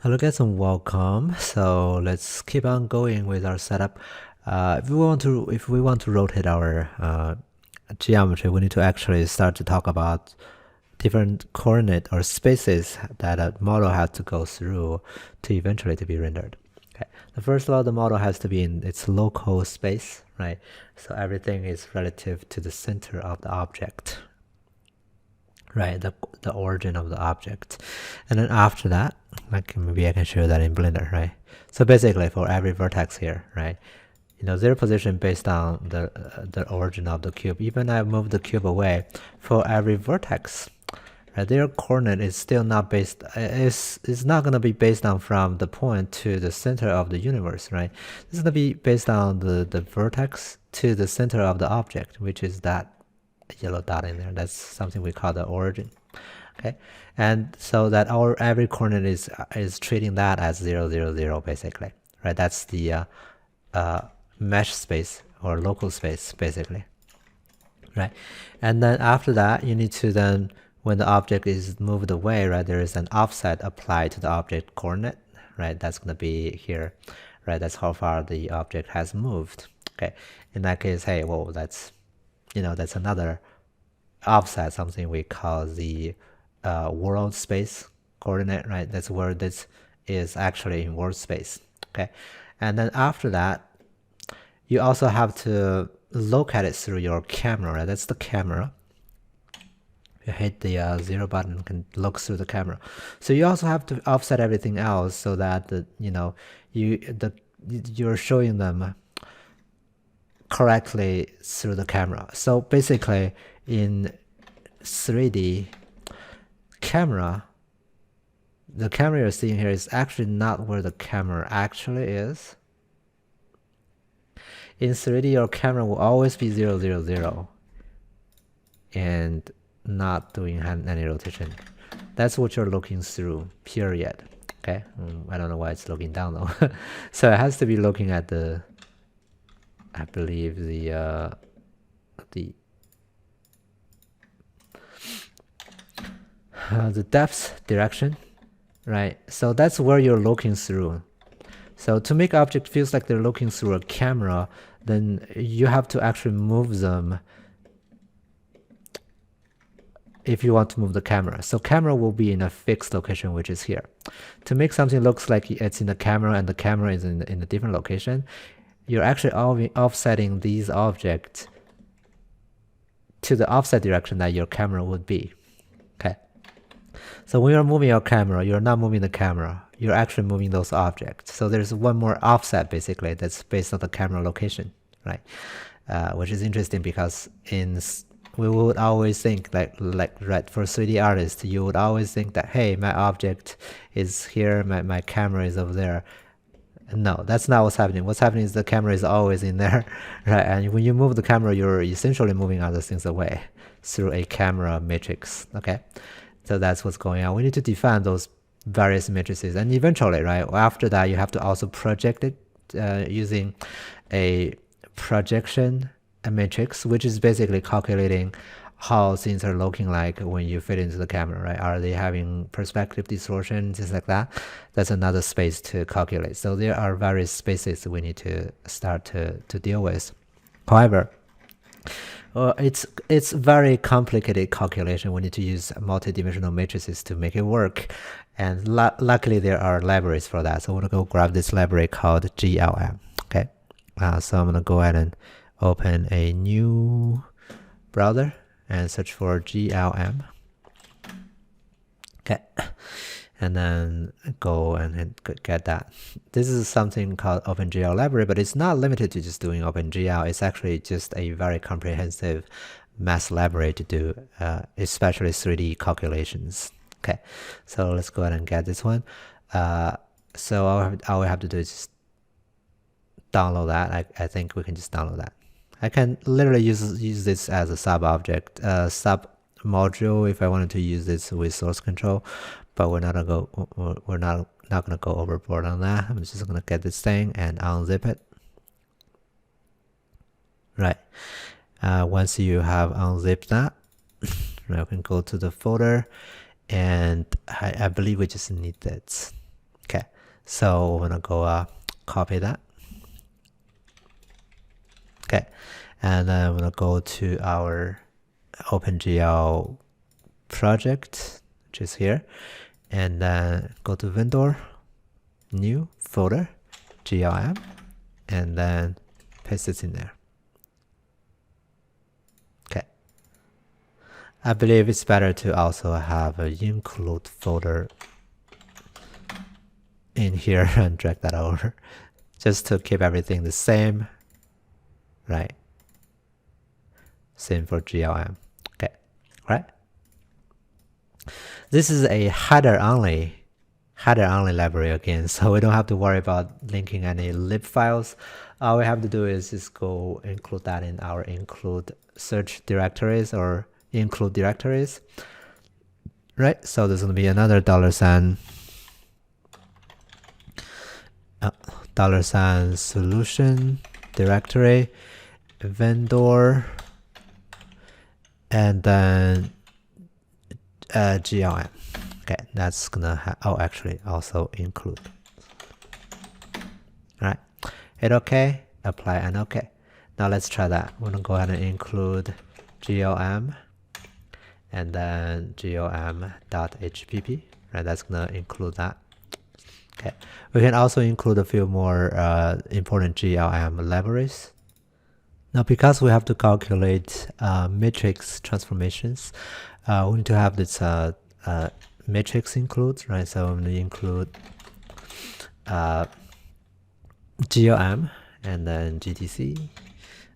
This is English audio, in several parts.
Hello guys and welcome. So let's keep on going with our setup. If we want to rotate our geometry, we need to actually start to talk about different coordinate or spaces that a model has to go through to eventually to be rendered. Okay. The first law, the model has to be in its local space, right? So everything is relative to the center of the object, right? The origin of the object. And then after that, like maybe I can show that in Blender, right? So basically for every vertex here, right? Their position based on the origin of the cube. Even I move the cube away, for every vertex, right, their coordinate is still not based, is not going to be based on from the point to the center of the universe, right? It's going to be based on the vertex to the center of the object, which is that yellow dot in there. That's something we call the origin. Okay, and so that our every coordinate is treating that as 0, 0, 0 basically, right? That's the mesh space or local space basically, right? And then after that, you need to then, when the object is moved away, right, there is an offset applied to the object coordinate, right? That's going to be here, right? That's how far the object has moved. Okay, in that case, hey, well, that's that's another offset, something we call the world space coordinate, right? That's where this is actually in world space. Okay, and then after that, you also have to look at it through your camera, right? That's the camera. You hit the 0 button, and can look through the camera. So you also have to offset everything else so that you're showing them correctly through the camera. So basically in 3D camera, the camera you're seeing here is actually not where the camera actually is. In 3D, your camera will always be 0, 0, 0 and not doing any rotation. That's what you're looking through, period. Okay, I don't know why it's looking down though. So it has to be looking at the, I believe the depth direction, right? So that's where you're looking through. So to make object feels like they're looking through a camera, then you have to actually move them if you want to move the camera. So camera will be in a fixed location, which is here. To make something looks like it's in the camera and the camera is in a different location, you're actually offsetting these objects to the offset direction that your camera would be. Okay. So when you're moving your camera, you're not moving the camera, you're actually moving those objects. So there's one more offset basically that's based on the camera location, right? Which is interesting because we would always think like right, for 3D artists, you would always think that, hey, my object is here, my camera is over there. No, that's not what's happening. What's happening is the camera is always in there, right? And when you move the camera, you're essentially moving other things away through a camera matrix, okay? So that's what's going on. We need to define those various matrices, and eventually, right, after that, you have to also project it using a projection matrix, which is basically calculating how things are looking like when you fit into the camera, right? Are they having perspective distortion, things like that? That's another space to calculate. So there are various spaces we need to start to deal with. However, it's very complicated calculation. We need to use multi-dimensional matrices to make it work, and luckily there are libraries for that. So I'm gonna go grab this library called GLM. Okay, so I'm gonna go ahead and open a new browser and search for GLM. Okay, and then go and get that. This is something called OpenGL library, but it's not limited to just doing OpenGL. It's actually just a very comprehensive math library to do, especially 3D calculations. Okay, so let's go ahead and get this one. So all we have to do is just download that. I think we can just download that. I can literally use this as a sub object, sub module if I wanted to use this with source control, but we're not gonna go overboard on that. I'm just gonna get this thing and unzip it. Right. Once you have unzipped that, you can go to the folder, and I believe we just need that. Okay, so we're gonna go copy that. Okay, and then we're gonna go to our OpenGL project, which is here, and then go to vendor, new folder, GLM, and then paste it in there. Okay. I believe it's better to also have an include folder in here and drag that over just to keep everything the same, right? Same for GLM. Okay, right? This is a header only library again, so we don't have to worry about linking any lib files. All we have to do is just go include that in our include search directories or include directories, right? So there's going to be another $sign $solution directory, vendor, and then GLM. Okay, that's gonna actually also include. All right, hit OK, apply and OK. Now let's try that. We're gonna go ahead and include GLM and then glm.hpp. Right, that's gonna include that. Okay, we can also include a few more important GLM libraries. Now, because we have to calculate matrix transformations, we need to have this matrix includes, right? So I'm going to include GLM and then GTC,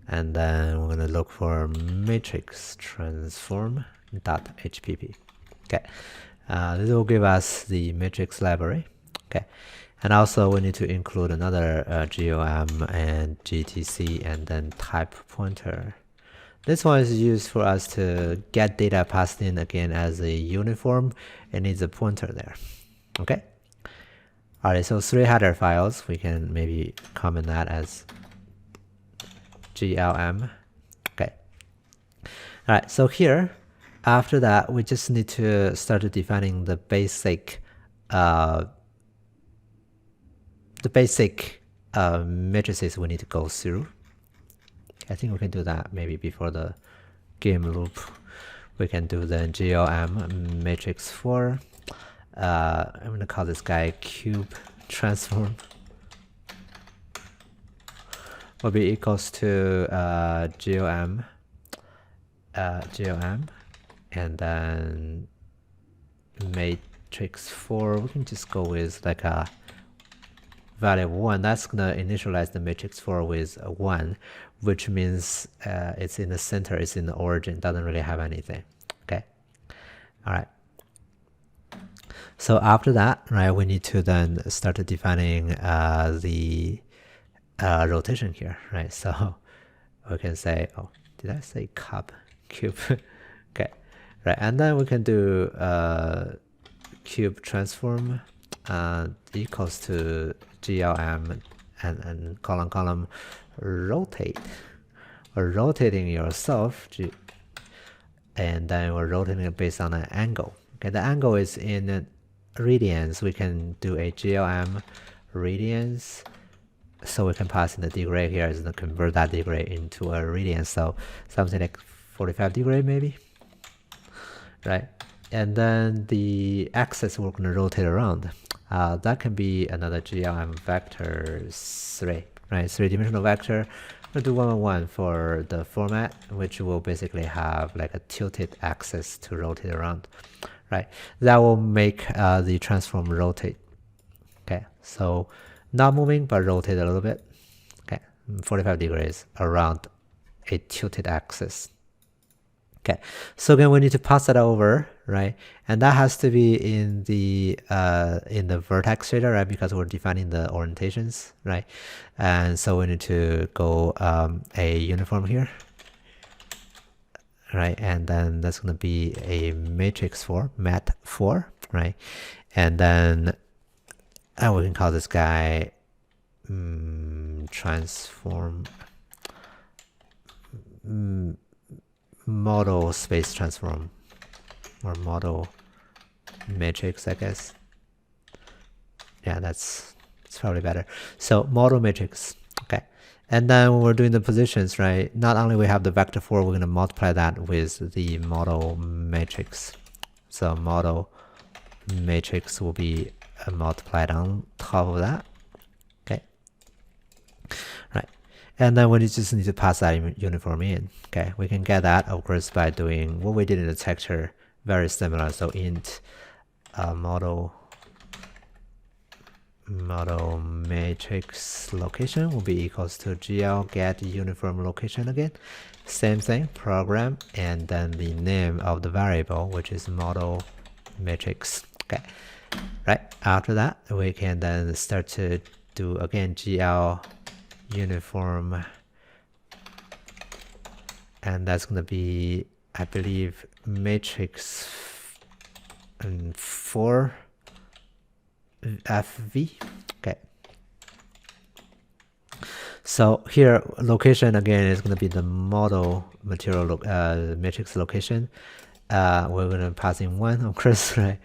and then we're going to look for matrix transform.hpp. Okay, this will give us the matrix library. Okay, and also we need to include another GOM and GTC and then type pointer. This one is used for us to get data passed in again as a uniform. It needs a pointer there. Okay. All right, so 3 header files. We can maybe comment that as GLM. Okay. All right, so here, after that, we just need to start defining the basic matrices we need to go through. I think we can do that maybe before the game loop. We can do the GLM matrix 4. I'm going to call this guy cube transform. Will be equals to GLM, and then matrix 4. We can just go with like a value of 1. That's gonna initialize the matrix 4 with a 1, which means it's in the center, it's in the origin, doesn't really have anything. Okay. All right. So after that, right, we need to then start defining the rotation here, right? So we can say, oh, did I say cube? Okay, right, and then we can do cube transform equals to GLM and column rotate. We're rotating yourself, and then we're rotating it based on an angle. Okay, the angle is in radians. We can do a GLM radians, so we can pass in the degree here is to convert that degree into a radian. So something like 45 degree maybe, right? And then the axis we're going to rotate around. That can be another GLM vector 3, right? 3-dimensional vector. We'll do 1 on 1 for the format, which will basically have like a tilted axis to rotate around, right? That will make the transform rotate. Okay, so not moving but rotate a little bit. Okay, 45 degrees around a tilted axis. Okay, so again we need to pass that over, right? And that has to be in the vertex shader, right? Because we're defining the orientations, right? And so we need to go a uniform here, right? And then that's going to be a matrix 4, mat 4, right? And then we can call this guy transform model space transform, or model matrix, I guess. Yeah, it's probably better. So model matrix. Okay. And then when we're doing the positions, right, not only we have the vector 4, we're going to multiply that with the model matrix. So model matrix will be multiplied on top of that. Okay. Right. And then we just need to pass that uniform in. Okay. We can get that, of course, by doing what we did in the texture, very similar. So int model matrix location will be equals to gl get uniform location again. Same thing, program, and then the name of the variable, which is model matrix. Okay. Right. After that, we can then start to do again gl uniform, and that's going to be, I believe, matrix 4 FV. Okay. So here, location again is going to be the model material matrix location. We're going to pass in 1, of course, right?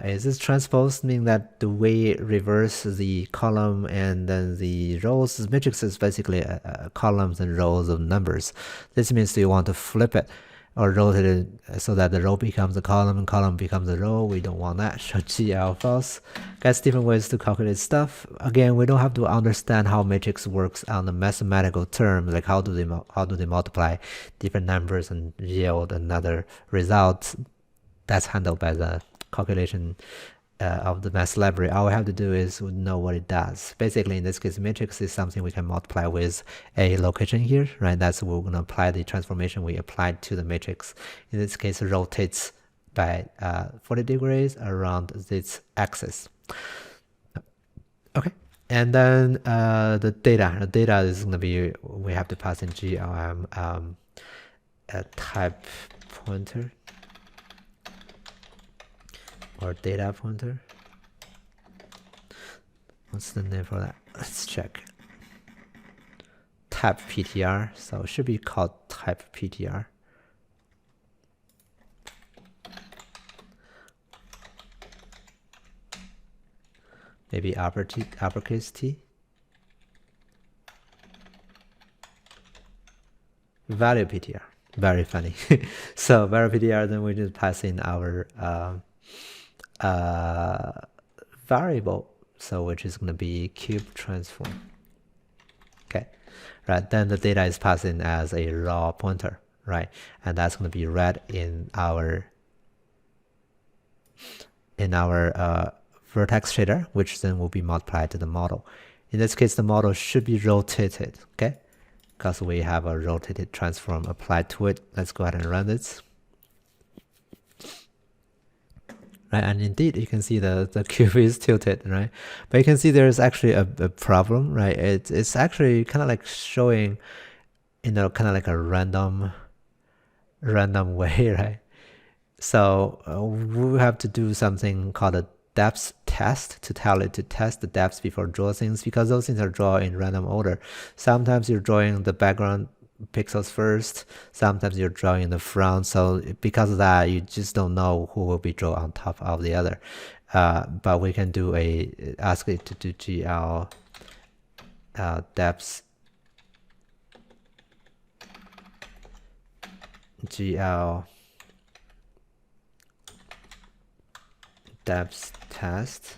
Is this transpose, meaning that the way reverse the column and then the rows? The matrix is basically columns and rows of numbers. This means you want to flip it or rotate it so that the row becomes a column and column becomes a row. We don't want that. So GL false. Guys, different ways to calculate stuff. Again, we don't have to understand how matrix works on the mathematical term, like how do they multiply different numbers and yield another result. That's handled by the calculation of the math library. All we have to do is know what it does. Basically, in this case, matrix is something we can multiply with a location here, right? That's what we're going to apply the transformation we applied to the matrix. In this case, it rotates by 40 degrees around this axis. Okay. And then the data is going to be, we have to pass in GLM a type pointer or data pointer. What's the name for that? Let's check. Type PTR. So it should be called type PTR. Maybe uppercase T. Value PTR. Very funny. So value PTR, then we just pass in our variable, so which is going to be cube transform. Okay, right, then the data is passed in as a raw pointer, right, and that's going to be read in our vertex shader, which then will be multiplied to the model. In this case, the model should be rotated, okay, because we have a rotated transform applied to it. Let's go ahead and run this. Right, and indeed you can see the cube is tilted, right? But you can see there's actually a problem, right? It's actually kind of like showing, kind of like a random way, right? So we have to do something called a depth test to tell it to test the depths before draw things, because those things are drawn in random order. Sometimes you're drawing the background pixels first, sometimes you're drawing the front, so because of that you just don't know who will be drawn on top of the other. But we can do ask it to do GL depth test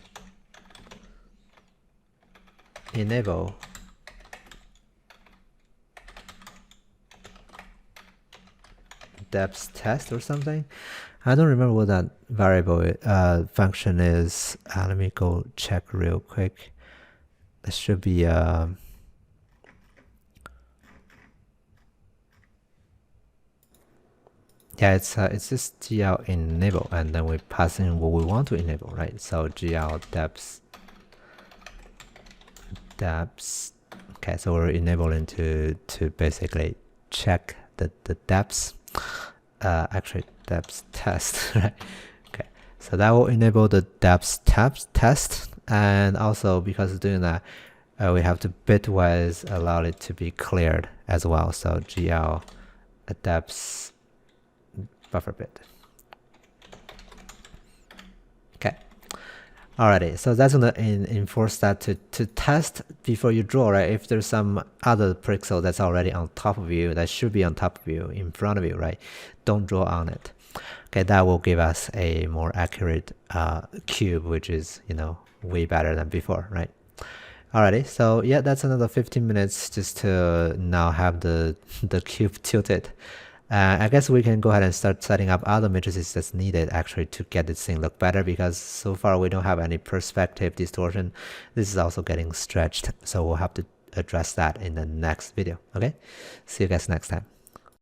enable depth test or something. I don't remember what that variable function is. Let me go check real quick. It should be yeah, it's just GL enable, and then we pass in what we want to enable, right? So GL depth. Okay, so we're enabling to basically check the depths. Actually depth test, right? Okay, so that will enable the depth test, and also because of doing that, we have to bitwise allow it to be cleared as well. So GL depth buffer bit. Okay, Alrighty, so that's gonna enforce that to test before you draw, right? If there's some other pixel that's already on top of you, that should be on top of you, in front of you, right? Don't draw on it. Okay, that will give us a more accurate cube, which is, way better than before, right? Alrighty, so yeah, that's another 15 minutes just to now have the cube tilted. I guess we can go ahead and start setting up other matrices that's needed actually to get this thing look better, because so far we don't have any perspective distortion. This is also getting stretched, so we'll have to address that in the next video. Okay, see you guys next time.